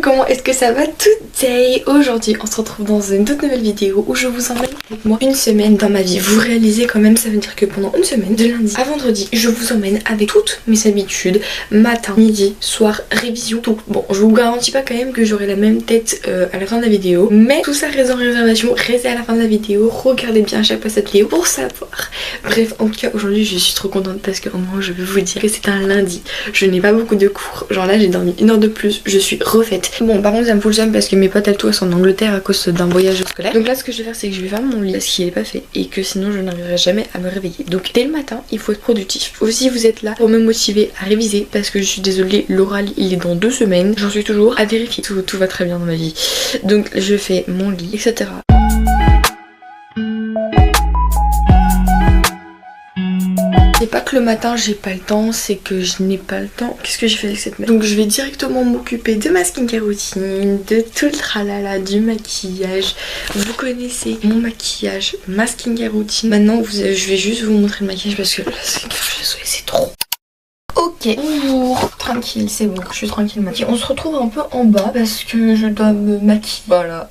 comment est-ce que ça va today? Aujourd'hui on se retrouve dans une toute nouvelle vidéo où je vous emmène avec moi une semaine dans ma vie. Vous réalisez quand même, ça veut dire que pendant une semaine, de lundi à vendredi, je vous emmène avec toutes mes habitudes, matin, midi, soir, révision, tout. Bon, je vous garantis pas quand même que j'aurai la même tête à la fin de la vidéo, mais tout ça reste en réservation, restez à la fin de la vidéo, regardez bien à chaque fois cette vidéo pour savoir. Bref, en tout cas aujourd'hui je suis trop contente parce que au moins je vais vous dire que c'est un lundi. Je n'ai pas beaucoup de cours, genre là j'ai dormi 1 heure de plus, je suis refaite. Bon par contre ça me fout le seum parce que mes potes à tous sont en Angleterre à cause d'un voyage scolaire. Donc là ce que je vais faire c'est que je vais faire mon lit parce qu'il est pas fait et que sinon je n'arriverai jamais à me réveiller. Donc dès le matin il faut être productif. Aussi vous êtes là pour me motiver à réviser parce que je suis désolée, l'oral il est dans 2 semaines. J'en suis toujours à vérifier. Tout va très bien dans ma vie. Donc je fais mon lit, etc. C'est pas que le matin j'ai pas le temps, c'est que je n'ai pas le temps. Qu'est-ce que j'ai fait avec cette merde? Donc je vais directement m'occuper de ma skincare routine, de tout le tralala, du maquillage. Vous connaissez mon maquillage, ma skincare routine. Maintenant je vais juste vous montrer le maquillage parce que la skincare, je suis désolée, c'est trop. Ok, bonjour, tranquille, c'est bon, je suis tranquille maintenant. On se retrouve un peu en bas parce que je dois me maquiller. Voilà.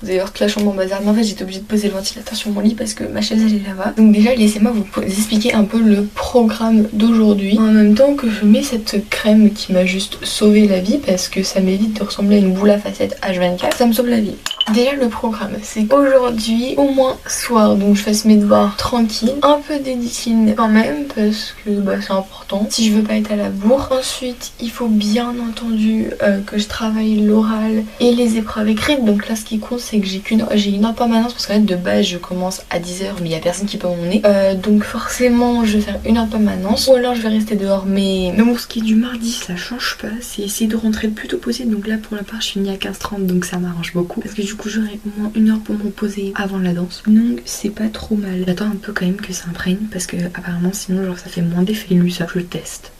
Vous allez voir que la chambre en bazar, mais en fait j'étais obligée de poser le ventilateur sur mon lit parce que ma chaise elle est là-bas. Donc déjà laissez-moi vous expliquer un peu le programme d'aujourd'hui. En même temps que je mets cette crème qui m'a juste sauvé la vie parce que ça m'évite de ressembler à une boule à facettes H24. Ça me sauve la vie. Déjà le programme, c'est qu'aujourd'hui au moins soir, donc je fasse mes devoirs tranquille. Un peu d'éditing quand même parce que bah, c'est important si je veux pas être à la bourre. Ensuite il faut bien entendu que je travaille l'oral et les épreuves écrites. Donc là ce qui compte c'est que j'ai une heure permanence parce qu'en fait de base je commence à 10h mais il y a personne qui peut m'emmener. Donc forcément je vais faire 1 heure de permanence ou alors je vais rester dehors. Mais bon, ce qui est du mardi ça change pas, c'est essayer de rentrer le plus tôt possible. Donc là pour la part je finis à 15h30 donc ça m'arrange beaucoup parce que du coup j'aurai au moins 1 heure pour me reposer avant la danse. Donc c'est pas trop mal. J'attends un peu quand même que ça imprègne parce que apparemment sinon genre ça fait moins d'effet lu ça. Je teste.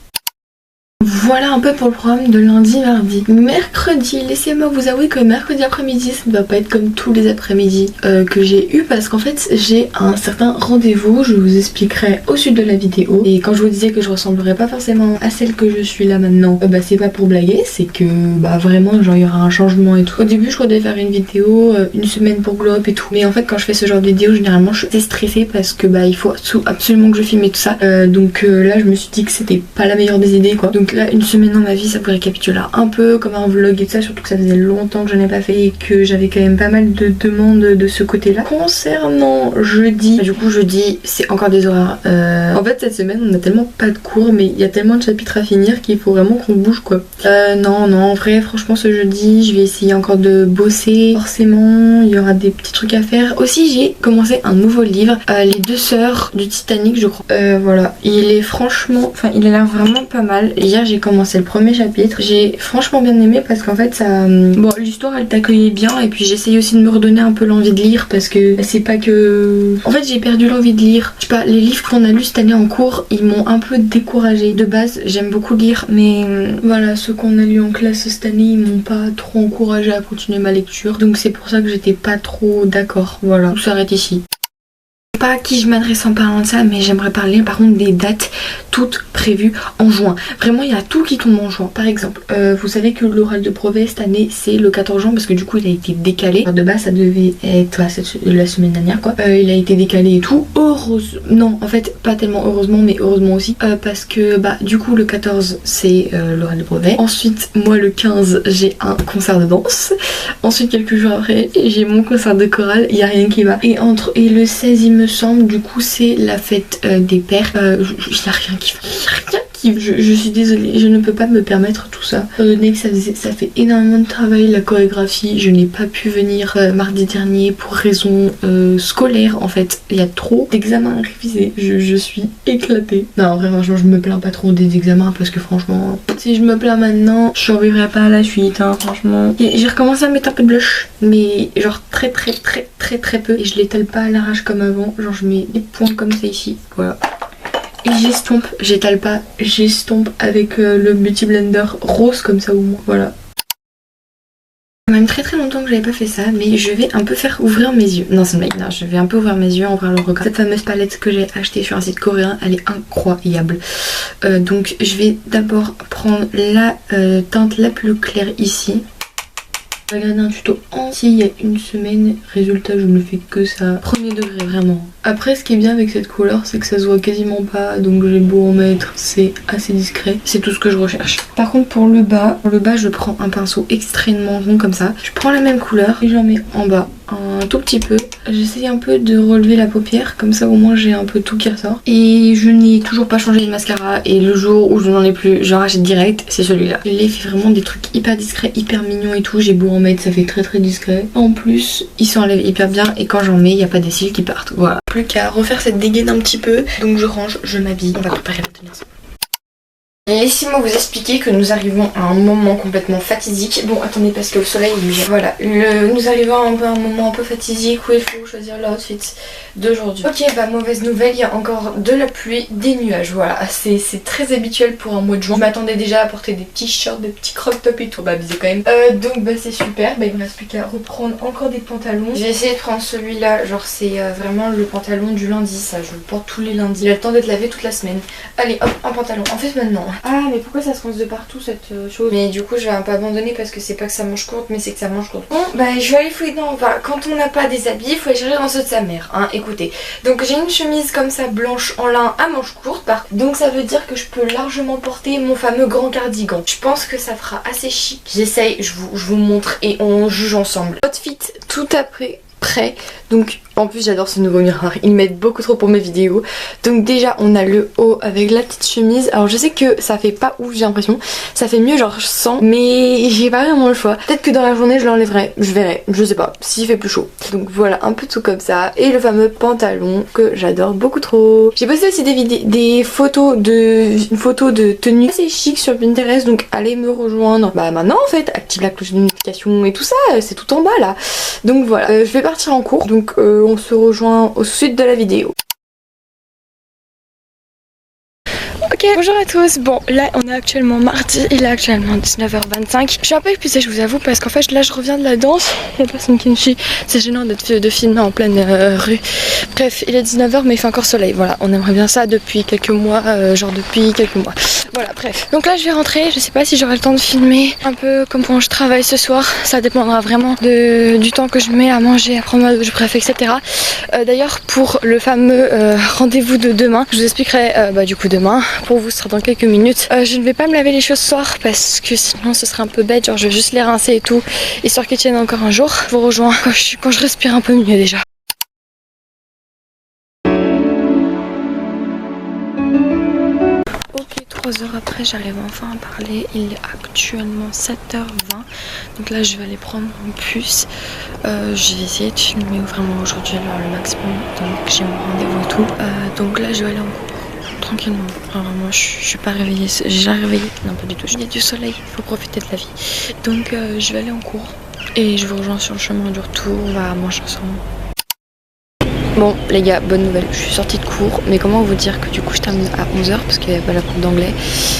Voilà un peu pour le programme de lundi, mardi. Mercredi, laissez-moi vous avouer que mercredi après-midi, ça ne va pas être comme tous les après-midi que j'ai eu parce qu'en fait j'ai un certain rendez-vous, je vous expliquerai au sud de la vidéo. Et quand je vous disais que je ressemblerais pas forcément à celle que je suis là maintenant, bah c'est pas pour blaguer, c'est que bah vraiment genre il y aura un changement et tout. Au début je crois devais faire une vidéo, 1 semaine pour glow up et tout. Mais en fait quand je fais ce genre de vidéo, généralement je suis stressée parce que bah il faut absolument que je filme et tout ça. Donc là je me suis dit que c'était pas la meilleure des idées quoi. Donc là 1 semaine dans ma vie ça pourrait récapituler un peu comme un vlog et tout ça, surtout que ça faisait longtemps que je n'ai pas fait et que j'avais quand même pas mal de demandes de ce côté là. Concernant jeudi, du coup jeudi c'est encore des horaires. En fait cette semaine on a tellement pas de cours mais il y a tellement de chapitres à finir qu'il faut vraiment qu'on bouge quoi. Non en vrai franchement ce jeudi je vais essayer encore de bosser. Forcément il y aura des petits trucs à faire. Aussi j'ai commencé un nouveau livre, Les 2 sœurs du Titanic je crois. Voilà, il est franchement, enfin il a l'air vraiment pas mal. Hier j'ai commencé le premier chapitre, j'ai franchement bien aimé parce qu'en fait ça, bon l'histoire elle t'accueillait bien et puis j'essaye aussi de me redonner un peu l'envie de lire parce que c'est pas que, en fait j'ai perdu l'envie de lire. Je sais pas, les livres qu'on a lus cette année en cours ils m'ont un peu découragée. De base j'aime beaucoup lire mais voilà, ceux qu'on a lus en classe cette année ils m'ont pas trop encouragée à continuer ma lecture, donc c'est pour ça que j'étais pas trop d'accord. Voilà, tout s'arrête ici. Pas à qui je m'adresse en parlant de ça, mais j'aimerais parler par contre des dates toutes prévues en juin. Vraiment il y a tout qui tombe en juin. Par exemple vous savez que l'oral de brevet cette année c'est le 14 juin parce que du coup il a été décalé. De base ça devait être la semaine dernière quoi. Il a été décalé et tout. Heureusement, non en fait pas tellement heureusement mais heureusement aussi parce que bah du coup le 14 c'est l'oral de brevet. Ensuite moi le 15 j'ai un concert de danse. Ensuite quelques jours après j'ai mon concert de chorale, il y a rien qui va. Et le 16 il me semble, du coup c'est la fête des pères. Il y a rien qui va. Je suis désolée, je ne peux pas me permettre tout ça. Étant donné que ça fait énormément de travail, la chorégraphie, je n'ai pas pu venir mardi dernier pour raison scolaire en fait. Il y a trop d'examens à réviser, je suis éclatée. Non vraiment je me plains pas trop des examens parce que franchement, si je me plains maintenant, je survivrai pas à la suite hein, franchement. J'ai recommencé à mettre un peu de blush, mais genre très peu et je l'étale pas à l'arrache comme avant. Genre je mets des points comme ça ici, voilà. Et j'estompe, j'étale pas, j'estompe avec le Beauty Blender rose comme ça au moins, voilà. Ça fait même très longtemps que j'avais pas fait ça, mais je vais un peu faire ouvrir mes yeux. Non c'est une blague, non, je vais un peu ouvrir mes yeux, ouvrir le regard. Cette fameuse palette que j'ai achetée sur un site coréen, elle est incroyable. Donc je vais d'abord prendre la teinte la plus claire ici. J'ai regardé un tuto entier il y a une semaine. Résultat, je ne fais que ça. Premier degré, vraiment. Après, ce qui est bien avec cette couleur, c'est que ça se voit quasiment pas. Donc j'ai beau en mettre, c'est assez discret. C'est tout ce que je recherche. Par contre, pour le bas, je prends un pinceau extrêmement rond comme ça. Je prends la même couleur et j'en mets en bas un tout petit peu. J'essaye un peu de relever la paupière, comme ça au moins j'ai un peu tout qui ressort. Et je n'ai toujours pas changé de mascara, et le jour où je n'en ai plus, je rachète direct, c'est celui-là. Je l'ai fait vraiment des trucs hyper discrets, hyper mignons et tout. J'ai beau en mettre, ça fait très discret. En plus, il s'enlève hyper bien, et quand j'en mets, il n'y a pas des cils qui partent. Voilà. Plus qu'à refaire cette dégaine un petit peu. Donc je range, je m'habille. On va préparer la tenue ensemble. Laissez-moi vous expliquer que nous arrivons à un moment complètement fatidique. Bon, attendez, parce que le soleil il vient. Voilà, nous arrivons à un moment un peu fatidique où il faut choisir l'outfit d'aujourd'hui. Ok, bah mauvaise nouvelle, il y a encore de la pluie, des nuages. Voilà, c'est très habituel pour un mois de juin. Je m'attendais déjà à porter des petits shorts, des petits crop tops et tout. Bah bisous quand même. Donc bah c'est super. Bah il me reste plus qu'à reprendre encore des pantalons. J'ai essayé de prendre celui-là, genre c'est vraiment le pantalon du lundi, ça. Je le porte tous les lundis. Il a le temps d'être lavé toute la semaine. Allez, hop, un pantalon. En fait maintenant. Ah mais pourquoi ça se rince de partout cette chose? Mais du coup je vais un peu abandonner parce que c'est pas que ça mange courte mais c'est que ça mange courte. Bon bah je vais aller fouiller dans, enfin quand on n'a pas des habits il faut aller chercher dans ceux de sa mère hein, écoutez. Donc j'ai une chemise comme ça blanche en lin à manches courtes donc ça veut dire que je peux largement porter mon fameux grand cardigan. Je pense que ça fera assez chic. J'essaye, je vous montre et on juge ensemble. Outfit tout après prêt. Donc en plus j'adore ce nouveau miroir, ils m'aident beaucoup trop pour mes vidéos. Donc déjà on a le haut avec la petite chemise. Alors je sais que ça fait pas ouf, j'ai l'impression. Ça fait mieux genre je sens, mais j'ai pas vraiment le choix. Peut-être que dans la journée je l'enlèverai, je verrai, je sais pas, s'il fait plus chaud. Donc voilà, un peu tout comme ça. Et le fameux pantalon que j'adore beaucoup trop. J'ai posté aussi des photos de tenue assez chic sur Pinterest, donc allez me rejoindre. Bah maintenant en fait, active la cloche de notification et tout ça, c'est tout en bas là. Donc voilà, je vais partir en cours, donc on se rejoint au suite de la vidéo. Ok, bonjour à tous. Bon, là on est actuellement mardi, il est actuellement 19h25. Je suis un peu épuisée, je vous avoue, parce qu'en fait là je reviens de la danse. Il y a personne qui me suit, c'est gênant de filmer en pleine rue. Bref, il est 19h mais il fait encore soleil. Voilà, on aimerait bien ça depuis quelques mois, genre depuis quelques mois. Voilà, bref. Donc là je vais rentrer, je sais pas si j'aurai le temps de filmer un peu comment je travaille ce soir. Ça dépendra vraiment du temps que je mets à manger, à prendre ma douche, bref, etc. D'ailleurs pour le fameux rendez-vous de demain, je vous expliquerai du coup demain. Pour vous, ce sera dans quelques minutes. Je ne vais pas me laver les choses ce soir parce que sinon ce serait un peu bête. Genre je vais juste les rincer et tout, histoire qu'ils tiennent encore un jour. Je vous rejoins quand je respire un peu mieux déjà. Ok, 3 heures après, j'arrive enfin à parler. Il est actuellement 7h20. Donc là, je vais aller prendre mon bus. Je vais essayer de filmer vraiment aujourd'hui le maximum. Donc j'ai mon rendez-vous et tout. Donc là, je vais aller en cours. Tranquillement, enfin, vraiment je suis pas réveillée, j'ai déjà réveillé, non pas du tout, il y a du soleil, il faut profiter de la vie. Donc je vais aller en cours et je vous rejoins sur le chemin du retour, on va manger ensemble. Bon les gars, bonne nouvelle, je suis sortie de cours, mais comment vous dire que du coup je termine à 11h parce qu'il n'y a pas la cour d'anglais,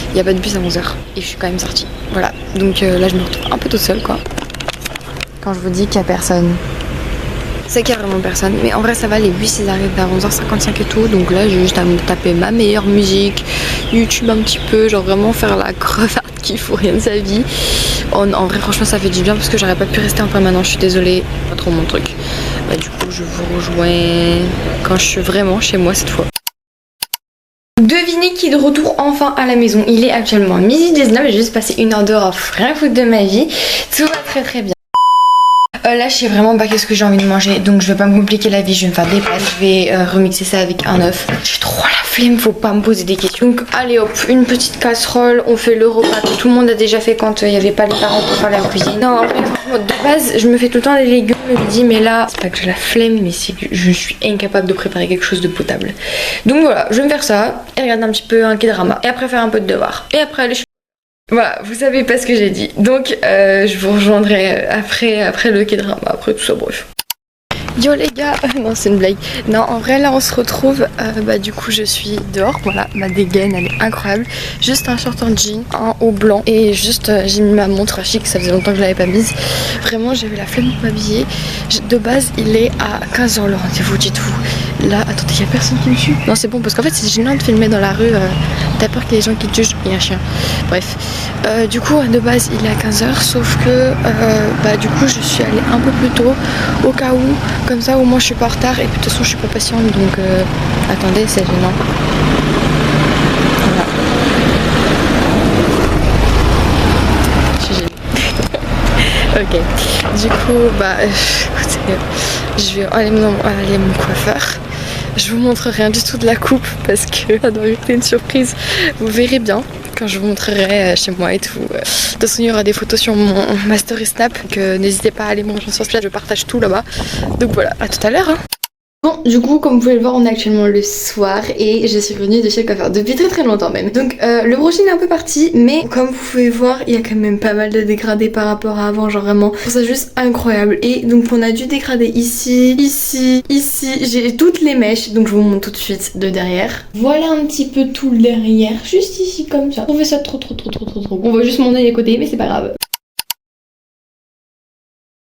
il n'y a pas de bus à 11h et je suis quand même sortie. Voilà, donc là je me retrouve un peu toute seule quoi. Quand je vous dis qu'il n'y a personne, c'est carrément personne, mais en vrai ça va, les bus ils arrivent vers 11h55 et tout, donc là j'ai juste à me taper ma meilleure musique, YouTube un petit peu, genre vraiment faire la crevarde qui fout rien de sa vie. En vrai franchement ça fait du bien parce que j'aurais pas pu rester en permanence, je suis désolée, pas trop mon truc. Bah du coup je vous rejoins quand je suis vraiment chez moi cette fois. Devinez qui est de retour enfin à la maison, il est actuellement 12h19, j'ai juste passé 1 heure dehors à rien foutre de ma vie, tout va très bien. Là je sais vraiment pas qu'est-ce que j'ai envie de manger, donc je vais pas me compliquer la vie, je vais me faire des pâtes, je vais remixer ça avec un œuf. J'ai trop la flemme, faut pas me poser des questions. Donc allez hop, une petite casserole, on fait le repas que tout le monde a déjà fait quand il n'y avait pas les parents pour faire la cuisine. Non en vrai de base je me fais tout le temps des légumes le midi, mais là c'est pas que j'ai la flemme, mais c'est que je suis incapable de préparer quelque chose de potable. Donc voilà, je vais me faire ça et regarder un petit peu un K-drama et après faire un peu de devoirs et après aller. Voilà, vous savez pas ce que j'ai dit. Donc je vous rejoindrai après le K-drama, après tout ça, bref. Yo les gars, non c'est une blague. Non en vrai là on se retrouve, du coup je suis dehors, voilà, ma dégaine elle est incroyable. Juste un short en jean, un haut blanc et juste j'ai mis ma montre chic, ça faisait longtemps que je l'avais pas mise. Vraiment j'avais la flemme de m'habiller. De base il est à 15h le rendez-vous, dites-vous. Là, attendez, il y a personne qui me suit. Non c'est bon parce qu'en fait c'est gênant de filmer dans la rue, t'as peur qu'il y ait des gens qui te jugent et un chien. Bref, du coup de base il est à 15h sauf que du coup je suis allée un peu plus tôt au cas où, comme ça au moins je suis pas en retard et puis de toute façon je suis pas patiente donc attendez c'est gênant. Voilà. Je suis gênée. Ok, du coup écoutez, je vais aller mon coiffeur. Je vous montre rien du tout de la coupe parce que ça doit être une surprise. Vous verrez bien quand je vous montrerai chez moi et tout. De toute façon il y aura des photos sur ma story Snap, donc n'hésitez pas à aller me rejoindre sur Snap, je partage tout là-bas. Donc voilà, à tout à l'heure. Bon, du coup, comme vous pouvez le voir, on est actuellement le soir et je suis revenue de chez le coiffeur depuis très longtemps même. Donc le brushing est un peu parti, mais comme vous pouvez voir, il y a quand même pas mal de dégradés par rapport à avant, genre vraiment, je trouve ça juste incroyable. Et donc on a dû dégrader ici, j'ai toutes les mèches, donc je vous montre tout de suite de derrière. Voilà un petit peu tout le derrière, juste ici comme ça. On fait ça trop. On voit juste mon œil à côté, mais c'est pas grave.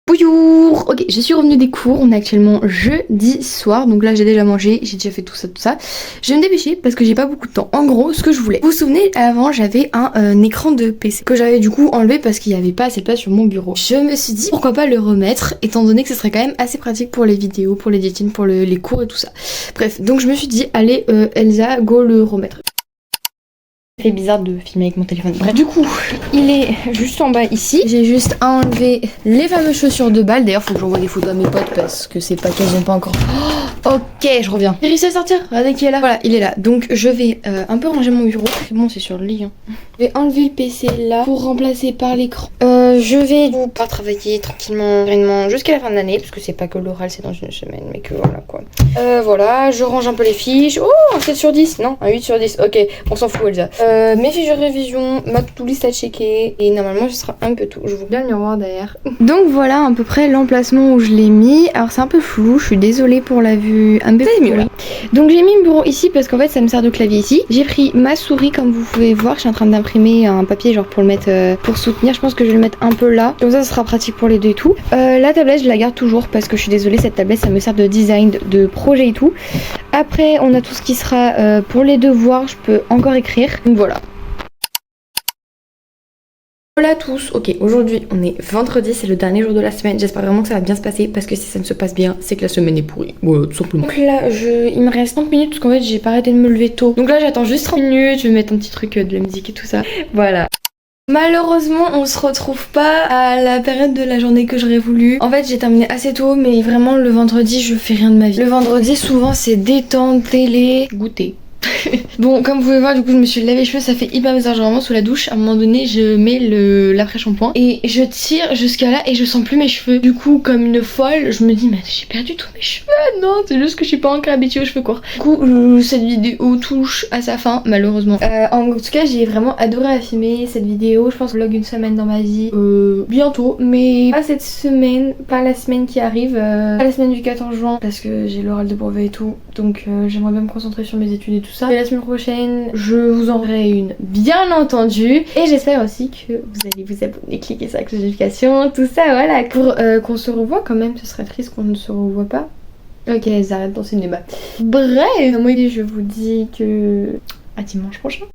Bonjour. Ok, je suis revenue des cours, on est actuellement jeudi soir, donc là j'ai déjà mangé, j'ai déjà fait tout ça. Je vais me dépêcher parce que j'ai pas beaucoup de temps. En gros, ce que je voulais. Vous vous souvenez, avant j'avais un écran de PC que j'avais du coup enlevé parce qu'il n'y avait pas assez de place sur mon bureau. Je me suis dit pourquoi pas le remettre, étant donné que ce serait quand même assez pratique pour les vidéos, pour l'editing, pour les cours et tout ça. Bref, donc je me suis dit, allez Elsa, go le remettre. C'est bizarre de filmer avec mon téléphone. Bref, du coup, il est juste en bas ici. J'ai juste à enlever les fameuses chaussures de balle. D'ailleurs, faut que j'envoie des photos à mes potes parce que c'est pas qu'elles ont pas encore. Oh, ok, je reviens. J'ai réussi à sortir. Regardez qui est là. Voilà, il est là. Donc, je vais un peu ranger mon bureau. C'est bon, c'est sur le lit. Hein. Je vais enlever le PC là pour remplacer par l'écran. Je vais pas travailler tranquillement, sereinement jusqu'à la fin de l'année parce que c'est pas que l'oral, c'est dans une semaine, mais que voilà quoi. Voilà, je range un peu les fiches. Oh, un 7 sur 10. Non, un 8 sur 10. Ok, on s'en fout, Elsa. Mes fiches de révision, ma to-do list à checker et normalement ce sera un peu tout. Je vous mets le miroir derrière. Donc voilà à peu près l'emplacement où je l'ai mis. Alors c'est un peu flou, je suis désolée pour la vue un peu mieux là. Donc j'ai mis mon bureau ici parce qu'en fait ça me sert de clavier ici. J'ai pris ma souris comme vous pouvez voir, je suis en train d'imprimer un papier genre pour le mettre pour soutenir. Je pense que je vais le mettre un peu là, comme ça ce sera pratique pour les deux et tout. La tablette je la garde toujours parce que je suis désolée, cette tablette ça me sert de design, de projet et tout. Après on a tout ce qui sera pour les devoirs, je peux encore écrire. Donc voilà. Hola à tous, ok aujourd'hui on est vendredi, c'est le dernier jour de la semaine, j'espère vraiment que ça va bien se passer parce que si ça ne se passe bien c'est que la semaine est pourrie, voilà tout simplement. Donc là il me reste 30 minutes parce qu'en fait j'ai pas arrêté de me lever tôt, donc là j'attends juste 30 minutes, je vais mettre un petit truc de la musique et tout ça, voilà. Malheureusement on se retrouve pas à la période de la journée que j'aurais voulu. En fait j'ai terminé assez tôt mais vraiment le vendredi je fais rien de ma vie. Le vendredi souvent c'est détente, télé, goûter. Bon comme vous pouvez voir du coup je me suis lavé les cheveux, ça fait hyper bizarre, genre vraiment sous la douche à un moment donné je mets l'après-shampoing et je tire jusqu'à là et je sens plus mes cheveux. Du coup comme une folle je me dis mais j'ai perdu tous mes cheveux. Non c'est juste que je suis pas encore habituée aux cheveux courts. Du coup cette vidéo touche à sa fin malheureusement. En tout cas j'ai vraiment adoré à filmer cette vidéo. Je pense vlog une semaine dans ma vie bientôt, mais pas cette semaine, pas la semaine qui arrive, pas la semaine du 14 juin parce que j'ai l'oral de brevet et tout, donc j'aimerais bien me concentrer sur mes études et tout ça. Et la semaine prochaine je vous en ferai une bien entendu et j'espère aussi que vous allez vous abonner, cliquer sur la cloche de notification, tout ça voilà pour qu'on se revoie quand même. Ce serait triste qu'on ne se revoie pas. Ok elles arrêtent dans ce débat. Bref moi je vous dis que à dimanche prochain.